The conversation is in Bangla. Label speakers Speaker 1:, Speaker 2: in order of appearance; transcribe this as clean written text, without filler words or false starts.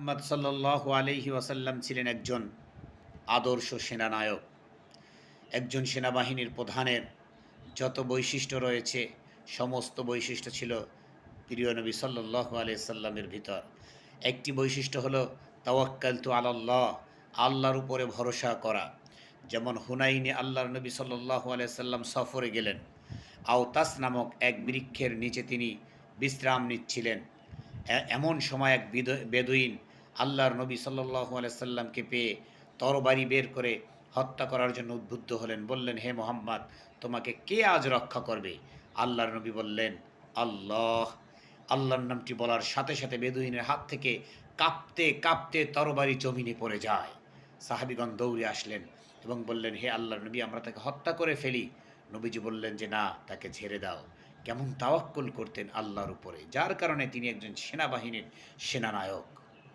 Speaker 1: মুহাম্মদ সাল্লাল্লাহু আলাইহি ওয়াসাল্লাম ছিলেন একজন আদর্শ সেনানায়ক। একজন সেনাবাহিনীর প্রধানের যত বৈশিষ্ট্য রয়েছে, সমস্ত বৈশিষ্ট্য ছিল প্রিয় নবী সাল্লাল্লাহু আলাইহি সাল্লামের ভিতর। একটি বৈশিষ্ট্য হলো তাওয়াক্কালতু আলাল্লাহ, আল্লাহর উপরে ভরসা করা। যেমন হুনাইনে আল্লাহর নবী সাল্লাল্লাহু আলাইহি সাল্লাম সফরে গেলেন। আওতাস নামক এক বৃক্ষের নিচে তিনি বিশ্রাম নিচ্ছিলেন। এমন সময় এক বেদুইন আল্লাহর নবী সাল্লাল্লাহু আলাইহি সাল্লামকে পেয়ে তরবারি বের করে হত্যা করার জন্য উদ্বুদ্ধ হলেন। বললেন, হে মোহাম্মদ, তোমাকে কে আজ রক্ষা করবে? আল্লাহর নবী বললেন, আল্লাহ। আল্লাহর নামটি বলার সাথে সাথে বেদুইনের হাত থেকে কাঁপতে কাঁপতে তরবারি জমিনে পড়ে যায়। সাহাবীগণ দৌড়ে আসলেন এবং বললেন, হে আল্লাহর নবী, আমরা তাকে হত্যা করে ফেলি। নবীজি বললেন যে, না, তাকে ছেড়ে দাও। কেমন তাওয়াক্কুল করতেন আল্লাহর উপরে, যার কারণে তিনি একজন সেনাবাহিনীর সেনানায়ক।